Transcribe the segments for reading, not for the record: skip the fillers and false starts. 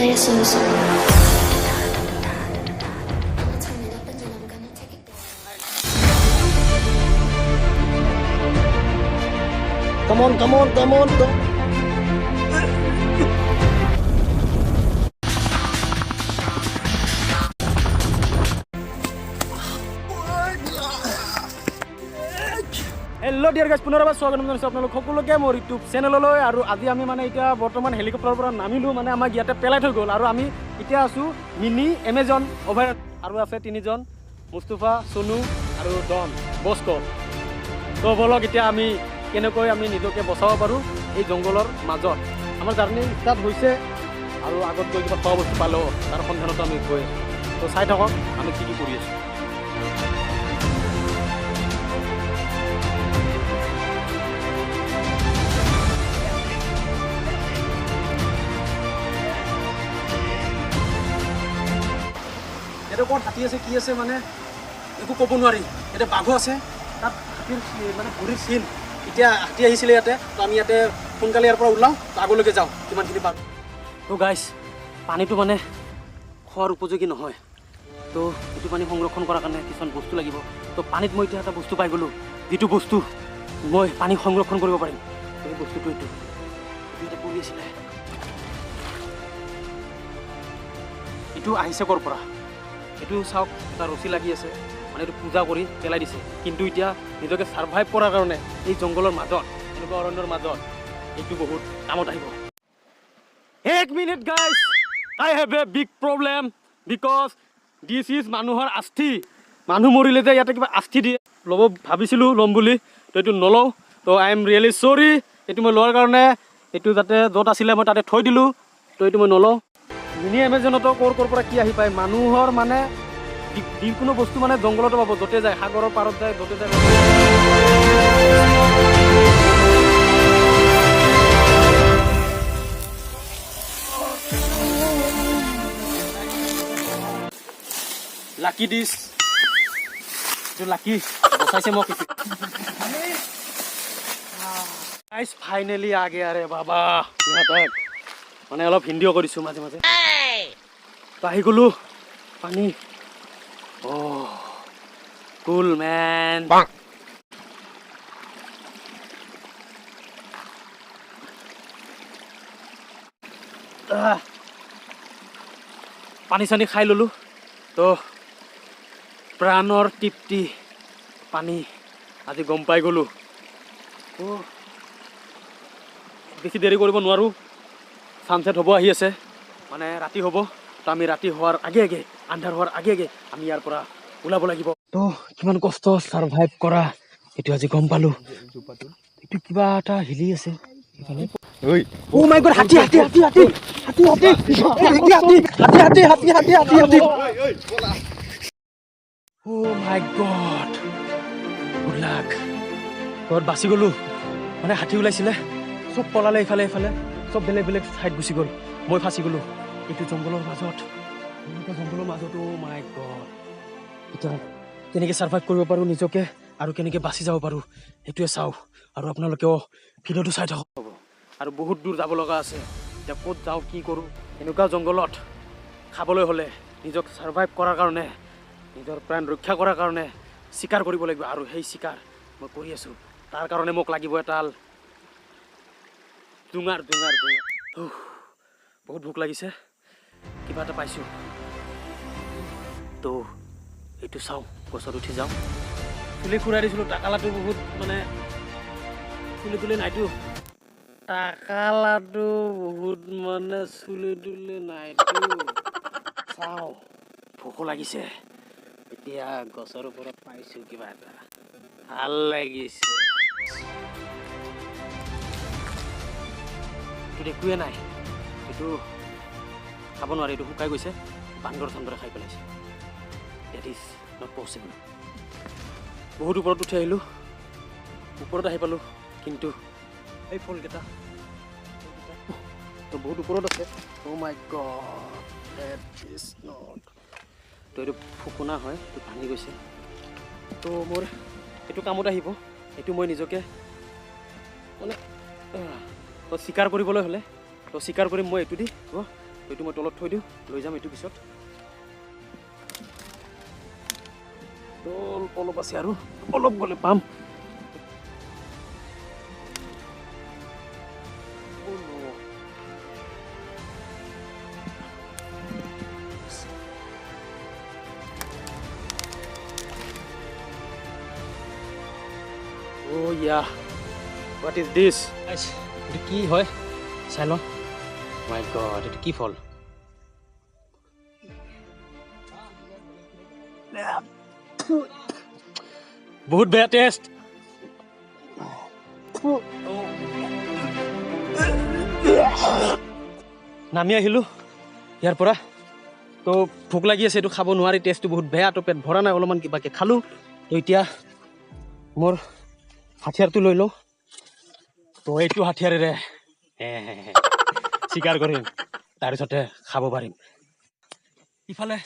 Eso es. Come on, come on, come on. Hello dear guys, পুনৰবাৰ স্বাগতম জনাইছোঁ আপোনালোক সকলোকে মোৰ ইউটিউব চেনেললৈ। আৰু আজি আমি মানে এতিয়া বৰ্তমান হেলিকপ্টাৰৰ পৰা নামিলোঁ, মানে আমাক ইয়াতে পেলাই থৈ গ'ল। আৰু আমি এতিয়া আছোঁ মিনি এমেজন অভাৰ, আৰু আছে তিনিজন, মুস্তাফা, সোনু আৰু ডন বস্কো। তো বলক এতিয়া আমি কেনেকৈ আমি নিজকে বচাব পাৰোঁ এই জংঘলৰ মাজত। আমাৰ জাৰ্ণি ষ্টাৰ্ট হৈছে, আৰু আগত গৈ কিবা খোৱা বস্তু পালেও তাৰ সন্ধানতো আমি গৈ আছোঁ। তো চাই থাকক আমি কি কৰি আছোঁ। এটা ক'ত হাতী আছে কি আছে মানে একো ক'ব নোৱাৰি। এতিয়া বাঘো আছে, তাত হাতীৰ মানে ভৰিৰ চিন। এতিয়া হাতী আহিছিলে ইয়াতে, তো আমি ইয়াতে সোনকালে ইয়াৰ পৰা ওলাওঁ, তো আগলৈকে যাওঁ কিমানখিনি পাৰোঁ। তো গাইছ, পানীটো মানে খোৱাৰ উপযোগী নহয়, তো এইটো পানী সংৰক্ষণ কৰাৰ কাৰণে কিছুমান বস্তু লাগিব। তো পানীত মই এতিয়া এটা বস্তু পাই গ'লোঁ, যিটো বস্তু মই পানী সংৰক্ষণ কৰিব পাৰিম। তো এই বস্তুটো এইটো ইয়াতে পৰি আছিলে। এইটো আহিছে ক'ৰ পৰা? এইটো চাওক, এটা ৰছী লাগি আছে, মানে এইটো পূজা কৰি পেলাই দিছে। কিন্তু এতিয়া নিজকে ছাৰ্ভাইভ কৰাৰ কাৰণে এই জংঘলৰ মাজত, এনেকুৱা অৰণ্যৰ মাজত এইটো বহুত কামত আহিব। এক minute guys, I have a big problem because this is মানুহৰ আস্থি। মানুহ মৰিলে যে ইয়াতে কিবা আস্থি দিয়ে, ল'ব ভাবিছিলোঁ ল'ম বুলি, তো এইটো নলওঁ। তো আই এম ৰিয়েলি চৰি, এইটো মই লোৱাৰ কাৰণে এইটো যাতে য'ত আছিলে মই তাতে থৈ দিলোঁ, তো এইটো মই নলওঁ। মিনি এমেজনতো ক'ৰ পৰা কি আহি পায়, মানুহৰ মানে যিকোনো বস্তু মানে জংঘলতো পাব, য'তে যায়, সাগৰৰ পাৰত যায়, য'তে যায়। লাকি ডিছ, এইটো লাকি বচাইছে মোক। ফাইনেলি আগে আৰে বাবা, মানে অলপ হিন্দীও কৰিছোঁ মাজে মাজে। তো আহি গ'লো পানী। কুল মেন। পানী চানী খাই ল'লোঁ, তো প্ৰাণৰ তৃপ্তি পানী আজি গম পাই গ'লোঁ। তো বেছি দেৰি কৰিব নোৱাৰোঁ, ছানছেট হ'ব আহি আছে, মানে ৰাতি হ'ব। তো আমি ৰাতি হোৱাৰ আগে আগে, আন্ধাৰ হোৱাৰ আগে আগে আমি ইয়াৰ পৰা ওলাব লাগিব। তো কিমান কষ্ট ছাৰ্ভাইভ কৰা এইটো আজি গম পালোঁ। এইটো কিবা এটা হিলি আছে। Oh my god, হাতী হাতী হাতী হাতী হাতী হাতী হাতী হাতী হাতী হাতী হাতী। Oh my god, good luck. ঘৰত বাচি গ'লোঁ, মানে হাতী ওলাইছিলে, চব পলালে ইফালে ইফালে, চব বেলেগ বেলেগ ঠাইত গুচি গ'ল, মই ফাঁচি গ'লোঁ এইটো জংঘলৰ মাজত। এনেকুৱা জংঘলৰ মাজত oh my god, এতিয়া কেনেকৈ ছাৰ্ভাইভ কৰিব পাৰোঁ নিজকে আৰু কেনেকৈ বাচি যাব পাৰোঁ সেইটোৱে চাওঁ। আৰু আপোনালোকেও ভিডিঅ'টো চাই থাকক। আৰু বহুত দূৰ যাব লগা আছে, এতিয়া ক'ত যাওঁ কি কৰোঁ। এনেকুৱা জংঘলত খাবলৈ হ'লে, নিজক ছাৰ্ভাইভ কৰাৰ কাৰণে, নিজৰ প্ৰাণ ৰক্ষা কৰাৰ কাৰণে চিকাৰ কৰিব লাগিব। আৰু সেই চিকাৰ মই কৰি আছোঁ, তাৰ কাৰণে মোক লাগিব এডাল জোঙাৰ জোঙাৰ জোঙাৰ। বহুত ভোক লাগিছে, কিবা এটা পাইছোঁ, তো এইটো চাওঁ, গছত উঠি যাওঁ। চুলি খুৰাই দিছিলোঁ, টাকালাটো বহুত মানে চুলি তুলি নাইতো, টাকালাটো বহুত মানে চুলি তুলি নাইতো। চাওঁ, ভোকো লাগিছে, এতিয়া গছৰ ওপৰত পাইছোঁ কিবা এটা, ভাল লাগিছে। এইটোত একোৱে নাই, এইটো খাব নোৱাৰি, এইটো শুকাই গৈছে, বান্দৰ চান্দৰে খাই পেলাইছে। That is not possible. বহুত ওপৰত উঠি আহিলোঁ, ওপৰত আহি পালোঁ, কিন্তু এই ফলকেইটা তো বহুত ওপৰত আছে। Oh my god, that is not. তো এইটো ফুকুনা হয়, এইটো ভাঙি গৈছে। তো মোৰ এইটো কামত আহিব, এইটো মই নিজকে মানে তো চিকাৰ কৰিবলৈ হ'লে, তো চিকাৰ কৰিম মই এইটো দি, এইটো মই তলত থৈ দিওঁ লৈ যাম এইটো পিছত অলপ আছে আৰু অলপ গ'লে পাম Oh yeah, what is this? Guys, এটা কি হয় চাই ল মাই গড এটা কি ফল বহুত বেয়া টেষ্ট নামি আহিলোঁ ইয়াৰ পৰা তো ভোক লাগি আছে এইটো খাব নোৱাৰি টেষ্টটো বহুত বেয়া তো পেট ভৰা নাই অলপমান কিবাকে খালোঁ তো এতিয়া মোৰ হাথিয়াৰটো লৈ লওঁ তো এইটো হাথিয়াৰেৰে চিকাৰ কৰিম তাৰপিছতে খাব পাৰিম ইফালে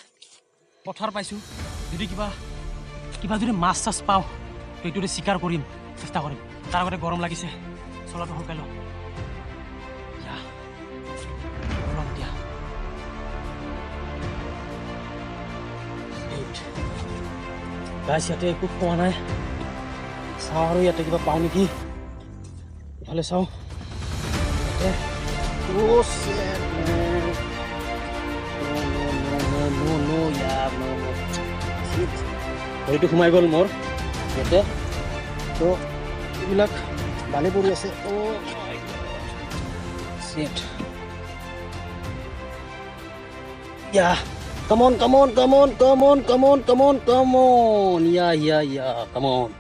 পথাৰ পাইছোঁ যদি কিবা যদি মাছ চাছ পাওঁ তো এইটোৰে চিকাৰ কৰিম চেষ্টা কৰিম তাৰ আগতে গৰম লাগিছে চলাটো শুকাই লওঁ গাইছ ইয়াতে একো খোৱা নাই চাওঁ আৰু ইয়াতে কিবা পাওঁ নেকি ইফালে চাওঁ ভৰিটো সোমাই গ'ল মোৰ ইয়াতে তো এইবিলাক ভালে পৰি আছে Come on. Yeah. Come on.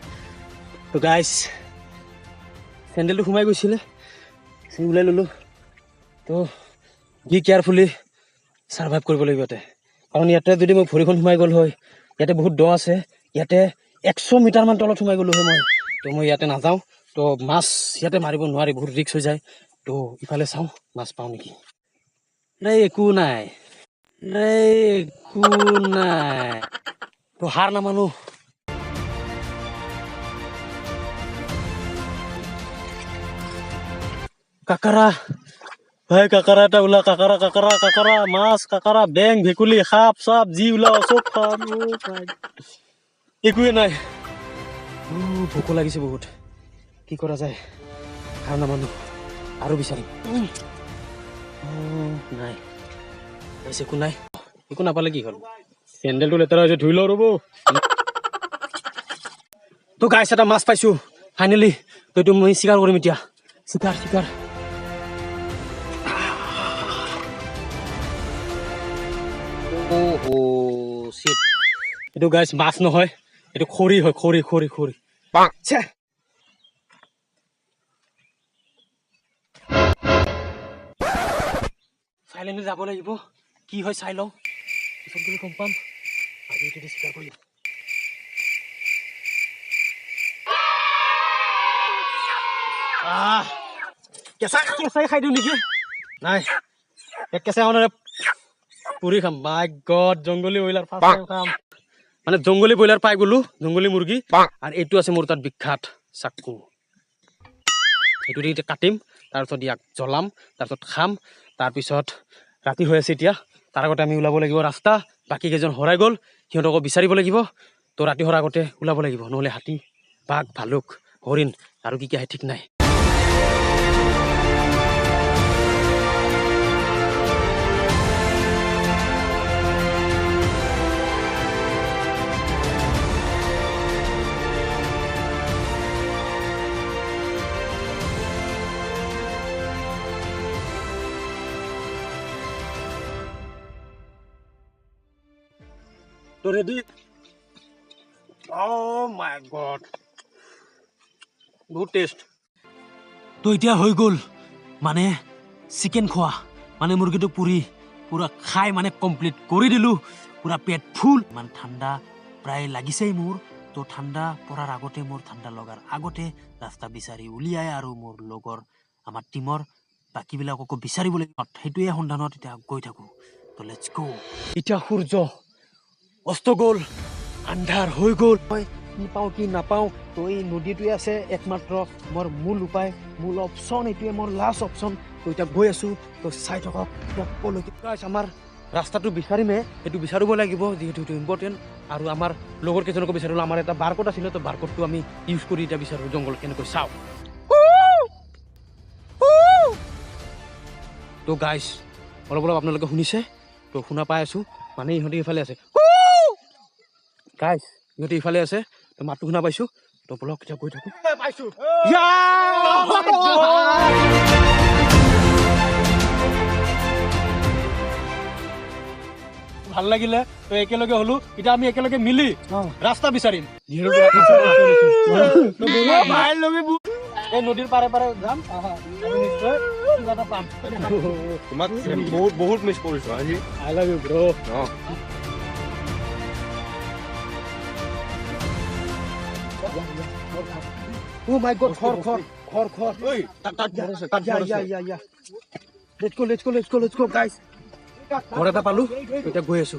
So guys, sandal to সোমাই গৈছিলে ওলাই ললো তো বি কেয়াৰফুলি সাৰ্ভাইভ কৰিব লাগিব ইয়াতে কাৰণ ইয়াতে যদি মই ভৰিখন সোমাই গ'ল হয় ইয়াতে বহুত দ আছে ইয়াতে 100 মিটাৰ মান তলত সোমাই গ'লো হয় মই তো মই ইয়াতে নাযাওঁ তো মাছ ইয়াতে মাৰিব নোৱাৰি বহুত ৰিস্ক হৈ যায় তো ইফালে চাওঁ মাছ পাওঁ নেকি নাই একো নাই তো হার নামানো কাকারা ভাই কাকারা এটা ওলা কাকারা মাছ কাকারা বেং ভেকুলি সাপ চাপ যি ওলাও চব খাম একোৱে নাই ভোক লাগিছে বহুত কি কৰা যায় হাৰ নামানো আৰু বিচাৰিম নাই একো নাপালে কি হ'ল চেণ্ডেলটো লেতেৰা হৈছে ধুই লওঁ ৰ'ব তো গাইছ এটা মাছ পাইছোঁ ফাইনেলি তো এইটো মই চিকাৰ কৰিম এতিয়া চিকাৰ এইটো গাইছ মাছ নহয় এইটো খৰি হয় খৰি চাইলেণ্টলি যাব লাগিব কি হয় চাই লওঁ পিছত গ'লে গম পাম আজি এইটো চিকাৰ কৰিম কেঁচাই খাই দিওঁ নেকি নাই এক কেঁচাই পুৰি খাম মাই গড জংগলী ব্ৰইলাৰ ফাৰ্ষ্ট খাম মানে জংগলী ব্ৰইলাৰ পাই গ'লো জংগলী মুৰ্গী আৰু এইটো আছে মোৰ তাত বিখ্যাত চাকু এইটো দি কাটিম তাৰপিছত ইয়াক জ্বলাম তাৰপিছত খাম তাৰপিছত ৰাতি হৈ আছে এতিয়া তাৰ আগতে আমি ওলাব লাগিব ৰাস্তা বাকী কেইজন হৰাই গ'ল সিহঁতকো বিচাৰিব লাগিব তো ৰাতি হোৱাৰ আগতে ওলাব লাগিব নহ'লে হাতী বাঘ ভালুক হৰিণ আৰু কি আহে ঠিক নাই তো ৰেডি মাই গড বহুত টেষ্ট তো এতিয়া হৈ গ'ল মানে চিকেন খোৱা মানে মুৰ্গীটো পুৰি পুৰা খাই মানে কমপ্লিট কৰি দিলোঁ পুৰা পেট ফুল মানে ঠাণ্ডা প্ৰায় লাগিছেই মোৰ তো ঠাণ্ডা পৰাৰ আগতে মোৰ ঠাণ্ডা লগাৰ আগতে ৰাস্তা বিচাৰি উলিয়াই আৰু মোৰ লগৰ আমাৰ টীমৰ বাকীবিলাককো বিচাৰিব লাগিব সেইটোৱে সন্ধানত এতিয়া গৈ থাকোঁ তো লেটছ গো এতিয়া সূৰ্য অস্ত গ'ল আন্ধাৰ হৈ গ'ল মই কি পাওঁ কি নাপাওঁ তো এই নদীটোৱে আছে একমাত্ৰ মোৰ মূল উপায় মূল অপশ্যন এইটোৱে মোৰ লাষ্ট অপশ্যন তো এতিয়া গৈ আছোঁ তো চাই থাকক সকলোকে আমাৰ ৰাস্তাটো বিচাৰিমে সেইটো বিচাৰিব লাগিব যিহেতু এইটো ইম্পৰ্টেণ্ট আৰু আমাৰ লগৰ কেইজনকো বিচাৰিলোঁ আমাৰ এটা বাৰকোড আছিলে তো বাৰকোডটো আমি ইউজ কৰি এতিয়া বিচাৰোঁ জংঘল কেনেকৈ চাওঁ তো গাইজ অলপ অলপ আপোনালোকে শুনিছে তো শুনা পাই আছোঁ মানে ইহঁতে ইফালে আছে গাইজ ইহঁতে ইফালে আছে তো মাতটো শুনা পাইছোঁ তো বলক এতিয়া গৈ থাকোঁ পাইছোঁ ভাল লাগিলে তো একেলগে হলো এতিয়া আমি একেলগে মিলি ৰাস্তা বিচাৰিম এই নদীৰ পাৰে পাৰে যাম নিশ্চয় কিবা এটা পাম তোমাক বহুত মিছ কৰিছো আজি I love you bro Oh my God, khor. ঐ Yeah. Let's go, guys. ঘৰ এটা পালো এতিয়া গৈ আছো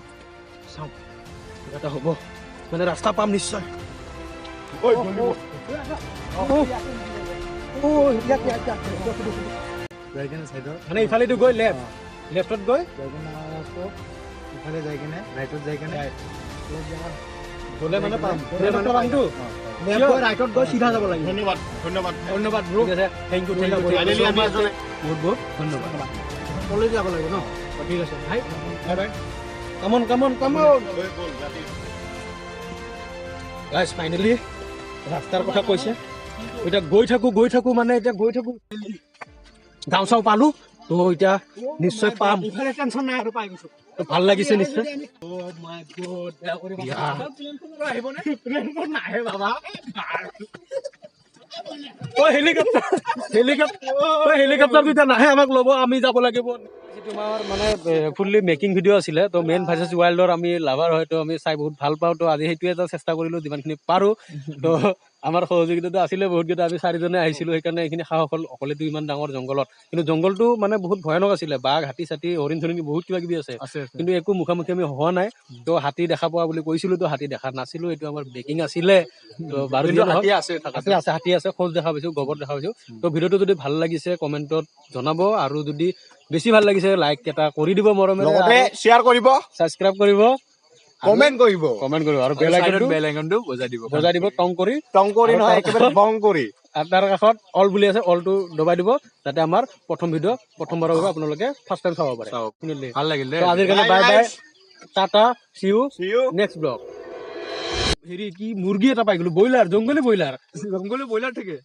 চাওঁ কিবা এটা হ'ব মানে ৰাস্তা পাম নিশ্চয় ঐ মানে ইফালেদি গৈ লেফ্টত গৈ ইফালে যাই কিনে ৰাইটত যাই কিনে গ'লে মানে পামটো ৰাইটত গৈ চিধা যাব লাগিব ধন্যবাদ ব্ৰ থেংক ইউ বহুত ধন্যবাদ কলেজ যাব লাগিব ন ঠিক আছে ভাই বাই কামন গাইজ ফাইনেলি ৰাস্তাৰ কথা কৈছে এতিয়া গৈ থাকো মানে এতিয়া গৈ থাকো গাঁও চাও পালো তো এতিয়া নিশ্চয় পাম টেনচন নাই আৰু পাই গৈছো ভাল লাগিছে নিশ্চয় হেলিকপ্টাৰ যেতিয়া নাহে আমাক ল'ব আমি যাব লাগিব তোমাৰ মানে ফুল্লি মেকিং ভিডিঅ' আছিলে তো মেন ভাৰ্চেছ ৱাইল্ডৰ আমি লাভাৰ হয় তো আমি চাই বহুত ভাল পাওঁ তো আজি সেইটোৱে এটা চেষ্টা কৰিলোঁ যিমানখিনি পাৰোঁ তো আমাৰ সহযোগিতাটো আছিলে বহুতকেইটা আমি চাৰিজনে আহিছিলোঁ সেইকাৰণে এইখিনি সাহস হ'ল অকলেতো ইমান ডাঙৰ জংঘলত কিন্তু জংঘলটো মানে বহুত ভয়ানক আছিলে বাঘ হাতী চাতি হৰিণ চৰিণ বহুত কিবা কিবি আছে কিন্তু একো মুখামুখি আমি হোৱা নাই তো হাতী দেখা পোৱা বুলি কৈছিলোঁ তো হাতী দেখা নাছিলোঁ এইটো আমাৰ বেকিং আছিলে তো বাৰু হাতী আছে খোজ দেখা পাইছোঁ গোবৰ দেখা পাইছোঁ তো ভিডিঅ'টো যদি ভাল লাগিছে কমেণ্টত জনাব আৰু যদি বেছি ভাল লাগিছে লাইক এটা কৰি দিব মৰমেৰে লগতে শ্বেয়াৰ কৰিব সাবস্ক্ৰাইব কৰিব কমেণ্ট কৰিব আৰু বেল আইকনটো বজাই দিব টং কৰি নহয় একেবাৰে বং কৰি আৰু তাৰ কাষত অল বুলি আছে অলটো দবাই দিব যাতে আমাৰ প্ৰথম ভিডিঅ' প্ৰথমবাৰৰ বাবে আপোনালোকে ফাৰ্ষ্ট টাইম চাব পাৰে ভাল লাগিল তো আজিৰ কাৰণে bye bye tata see you next blog হেৰি কি মুৰ্গী এটা পাই গ'লো ব্ৰইলাৰ জংগলী ব্ৰইলাৰ থেকে